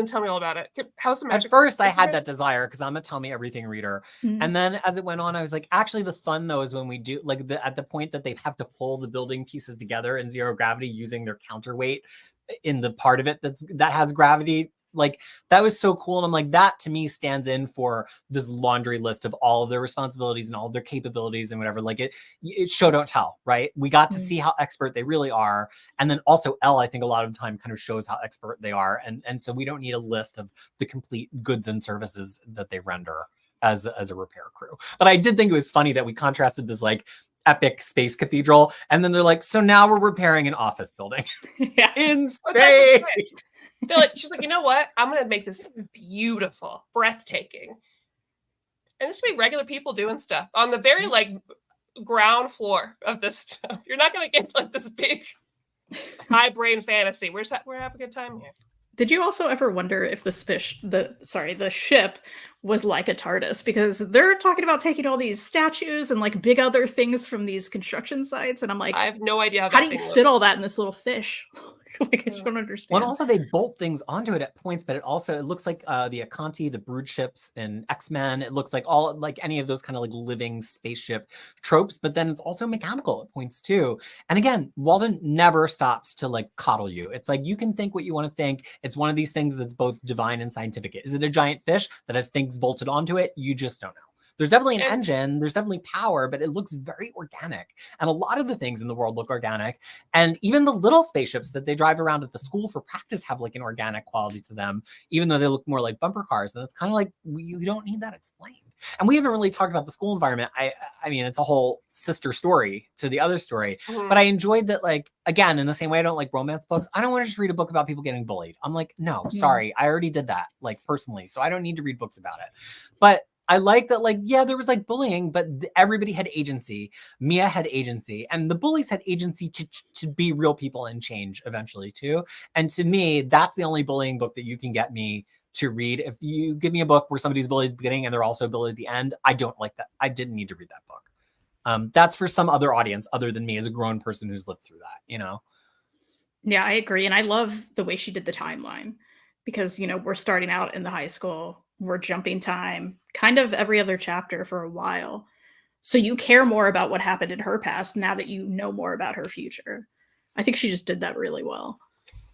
tell me all about it. How's the magic? At first, I had that desire because I'm a tell me everything reader, and then as it went on, I was like, actually, the fun though is when we do like at the point that they have to pull the building pieces together in zero gravity using their counterweight in the part of it that has gravity. Like that was so cool. And I'm like, that to me stands in for this laundry list of all of their responsibilities and all of their capabilities and whatever. Like it show don't tell, right? We got to see how expert they really are. And then also Elle, I think a lot of the time kind of shows how expert they are. And so we don't need a list of the complete goods and services that they render as a repair crew. But I did think it was funny that we contrasted this like epic space cathedral. And then they're like, so now we're repairing an office building. Yeah. In space. She's like, you know what? I'm going to make this beautiful, breathtaking. And this will be regular people doing stuff on the very like ground floor of this stuff. You're not going to get like this big high brain fantasy. We're having a good time here. Did you also ever wonder if the ship was like a TARDIS? Because they're talking about taking all these statues and like big other things from these construction sites. And I'm like, I have no idea how do you fit all that in this little fish? Like, I don't understand. Well, and also they bolt things onto it at points, but it looks like the Akanti, the brood ships in X-Men. It looks like all like any of those kind of like living spaceship tropes, but then it's also mechanical at points too. And again, Walden never stops to like coddle you. It's like you can think what you want to think. It's one of these things that's both divine and scientific. Is it a giant fish that has things bolted onto it? You just don't know. There's definitely an engine, there's definitely power, but it looks very organic. And a lot of the things in the world look organic. And even the little spaceships that they drive around at the school for practice have like an organic quality to them, even though they look more like bumper cars. And it's kind of like, you don't need that explained. And we haven't really talked about the school environment. I mean, it's a whole sister story to the other story. But I enjoyed that, like, again, in the same way I don't like romance books, I don't want to just read a book about people getting bullied. I'm like, no, sorry. I already did that, like, personally. So I don't need to read books about it. But I like that, like, yeah, there was like bullying, but everybody had agency. Mia had agency, and the bullies had agency to be real people and change eventually too. And to me, that's the only bullying book that you can get me to read. If you give me a book where somebody's bullied at the beginning and they're also bullied at the end, I don't like that. I didn't need to read that book. That's for some other audience other than me as a grown person who's lived through that, you know? Yeah, I agree. And I love the way she did the timeline because, you know, we're starting out in the high school. We're jumping time kind of every other chapter for a while. So you care more about what happened in her past now that you know more about her future. I think she just did that really well.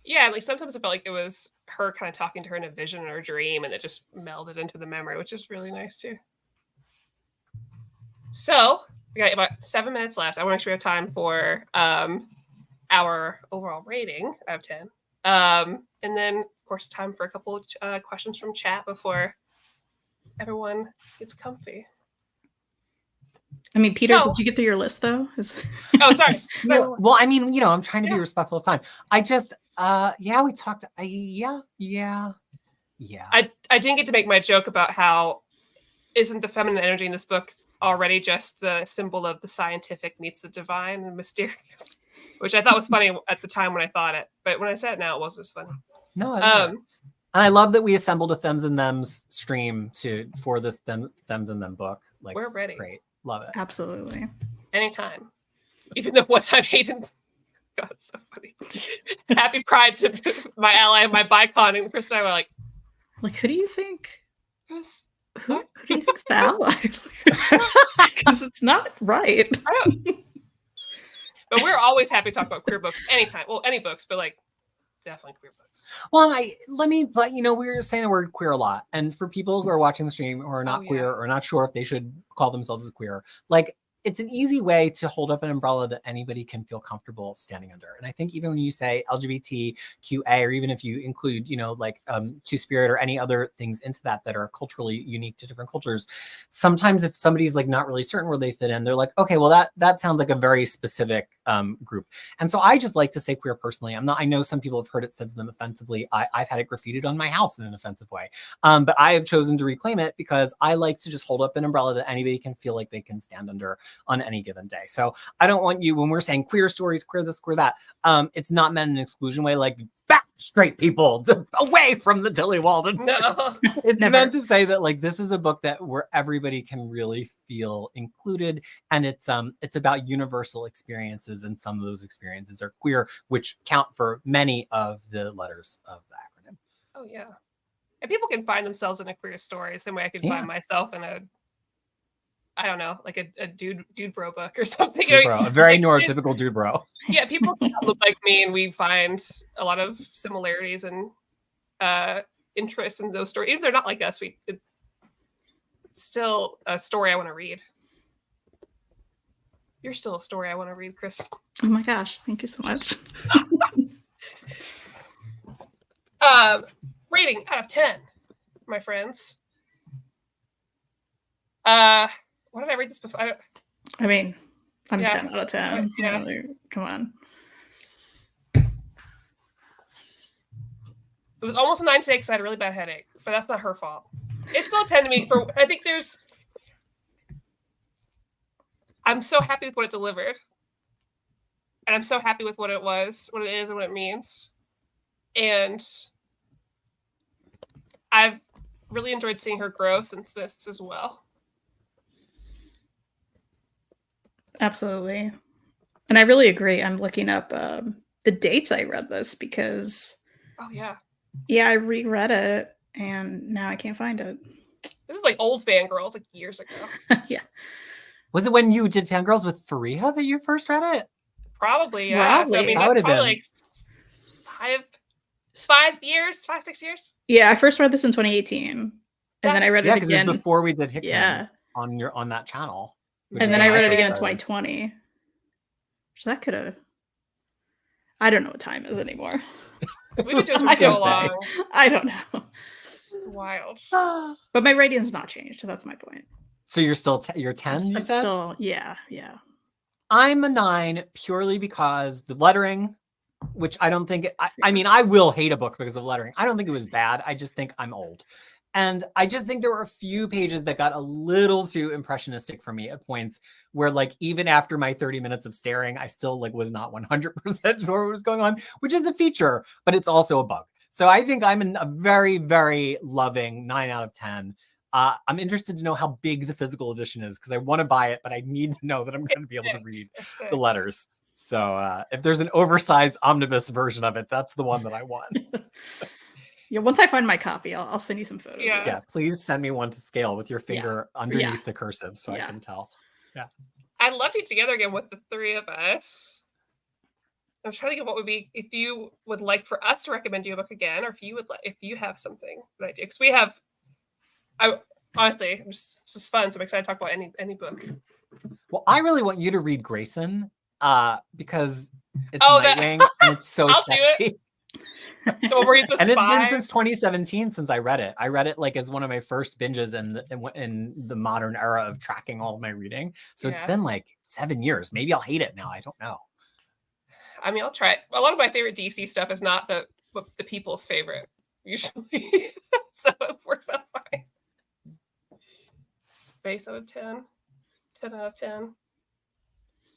Yeah, like sometimes it felt like it was her kind of talking to her in a vision or a dream, and it just melded into the memory, which is really nice too. So we got about 7 minutes left. I want to make sure we have time for our overall rating out of 10. And then, of course, time for a couple of questions from chat before everyone gets comfy. I mean, Peter, did you get through your list though? Oh, sorry. Well, I mean, you know, I'm trying to be respectful of time. I just, we talked. Yeah. I didn't get to make my joke about how isn't the feminine energy in this book already just the symbol of the scientific meets the divine and mysterious, which I thought was funny at the time when I thought it, but when I said it now, it wasn't as funny. No, and I love that we assembled a Thems and Thems stream for this Thems and Them book. Like, we're ready. Great. Love it. Absolutely. Anytime. Even though one time Hayden, God, it's so funny. Happy Pride to my ally, my Bicon, and Kristan were like, who do you think? Who do you think's the ally? Because it's not right. I don't. But we're always happy to talk about queer books anytime. Well, any books, but like definitely queer books. Well, but you know, we're saying the word queer a lot. And for people who are watching the stream who are not queer or not sure if they should call themselves as queer, like, it's an easy way to hold up an umbrella that anybody can feel comfortable standing under. And I think even when you say LGBTQA, or even if you include, you know, like Two-Spirit or any other things into that are culturally unique to different cultures, sometimes if somebody's like not really certain where they fit in, they're like, okay, well that sounds like a very specific group. And so I just like to say queer personally. I know some people have heard it said to them offensively. I've had it graffitied on my house in an offensive way. But I have chosen to reclaim it because I like to just hold up an umbrella that anybody can feel like they can stand under on any given day. So I don't want you, when we're saying queer stories, queer this, queer that, it's not meant in an exclusion way, like back straight people away from the Tillie Walden. No. It's meant to say that like this is a book that where everybody can really feel included, and it's about universal experiences, and some of those experiences are queer, which count for many of the letters of the acronym. Oh yeah. And people can find themselves in a queer story, same way I can find myself in I don't know, like a dude bro book or something. Dude bro, a very neurotypical dude bro. Yeah, people look like me, and we find a lot of similarities and interests in those stories. Even if they're not like us, it's still a story I want to read. You're still a story I want to read, Chris. Oh my gosh, thank you so much. Rating out of 10, my friends. What did I rate this before? I mean, I'm 10 out of 10. Yeah. Come on. It was almost a 9 today because I had a really bad headache, but that's not her fault. It's still a 10 to me. I think I'm so happy with what it delivered. And I'm so happy with what it was, what it is, and what it means. And I've really enjoyed seeing her grow since this as well. Absolutely. And I really agree. I'm looking up the dates I read this because I reread it and now I can't find it. This is like old Fangirls, like years ago. Yeah. Was it when you did Fangirls with Fariha that you first read it? Probably, yeah. So, I mean, that's probably like 5 years, 5-6 years. Yeah, I first read this in 2018. And then I read it again. Because before we did Hickman. Yeah. on that channel. And then I read it again in 2020. So that could have. I don't know what time is anymore. We've been doing this for so long. I don't know. It's wild. But my rating's not changed, so that's my point. So you're still you're 10, you said? Still, yeah. I'm a 9 purely because the lettering, which I don't think, I mean, I will hate a book because of lettering. I don't think it was bad. I just think I'm old. And I just think there were a few pages that got a little too impressionistic for me at points where, like, even after my 30 minutes of staring, I still like was not 100% sure what was going on, which is a feature, but it's also a bug. So I think I'm in a very, very loving 9 out of 10. I'm interested to know how big the physical edition is because I want to buy it, but I need to know that I'm going to be able to read the letters. So if there's an oversized omnibus version of it, that's the one that I want. Yeah, once I find my copy, I'll send you some photos. Yeah, please send me one to scale with your finger underneath the cursive so I can tell. Yeah. I'd love to get together again with the three of us. I'm trying to get what would be if you would like for us to recommend you a book again, or if you would like if you have something that I do. Because we have honestly, this is fun, so I'm excited to talk about any book. Well, I really want you to read Grayson because it's Nightwing and it's so sexy. Do it. Where he's a and spy. It's been since 2017 since I read it. I read it like as one of my first binges in the modern era of tracking all of my reading. So it's been like 7 years. Maybe I'll hate it now. I don't know. I mean, I'll try it. A lot of my favorite DC stuff is not the people's favorite usually, so it works out fine. Space out of 10, 10 out of 10.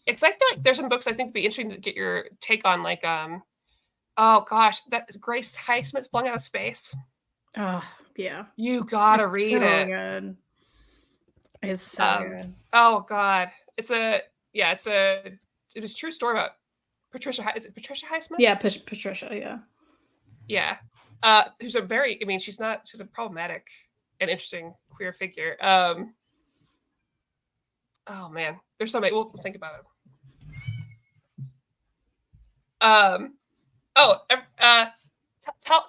It's I feel like there's some books I think would be interesting to get your take on, like oh gosh, that Grace Highsmith, Flung Out of Space. Oh yeah, you gotta read it. Good. It's so good. Oh god, it was a true story about Patricia. Is it Patricia Highsmith? Yeah, Patricia. Yeah. Who's she's a problematic and interesting queer figure. Oh man, there's so many. We'll think about it.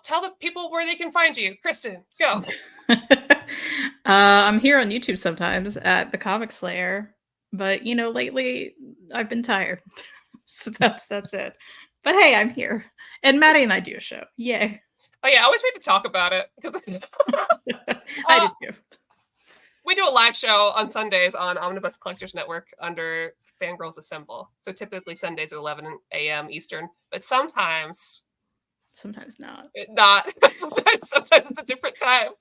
Tell the people where they can find you. Kristan, go. I'm here on YouTube sometimes at The Comic Slayer, but lately I've been tired. So that's it. But hey, I'm here. And Maddie and I do a show. Yay. Oh yeah, I always wait to talk about it because I do too. We do a live show on Sundays on Omnibus Collectors Network under Fangirls Assemble. So typically Sundays at 11 a.m. Eastern, but sometimes not. Sometimes it's a different time.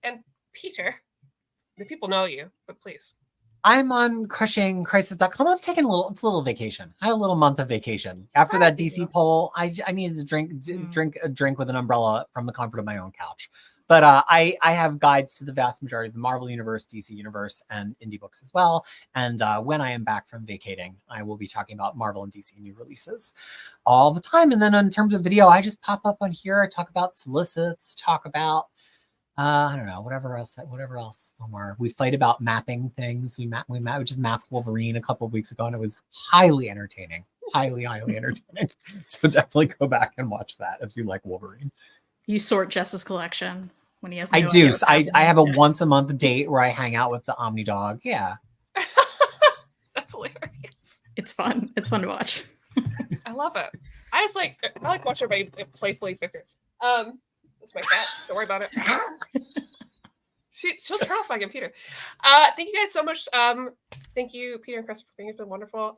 And Peter, the people know you, but please. I'm on crushingcrisis.com. I'm taking a little vacation. I had a little month of vacation. After that DC poll, I needed to drink a drink with an umbrella from the comfort of my own couch. But I have guides to the vast majority of the Marvel Universe, DC Universe, and indie books as well. And when I am back from vacating, I will be talking about Marvel and DC new releases all the time. And then in terms of video, I just pop up on here. I talk about solicits, talk about, I don't know, whatever else, Omar. We fight about mapping things. We just mapped Wolverine a couple of weeks ago, and it was highly entertaining. Highly entertaining. So definitely go back and watch that if you like Wolverine. You sort Jess's collection when he has. I do. So I have a once a month date where I hang out with the Omni dog. Yeah. That's hilarious. It's fun. It's fun to watch. I love it. I like watching everybody playfully bicker. That's my cat. Don't worry about it. She'll turn off my computer. Thank you guys so much. Thank you, Peter and Chris, for being here. It's been wonderful.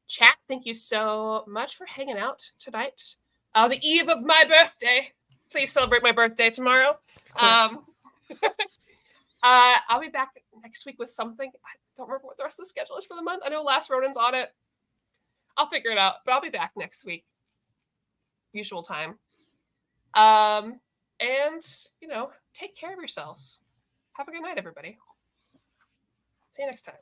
Chat, thank you so much for hanging out tonight. The eve of my birthday. Please celebrate my birthday tomorrow. I'll be back next week with something. I don't remember what the rest of the schedule is for the month. I know Last Ronin's on it. I'll figure it out, but I'll be back next week. Usual time. And, take care of yourselves. Have a good night, everybody. See you next time.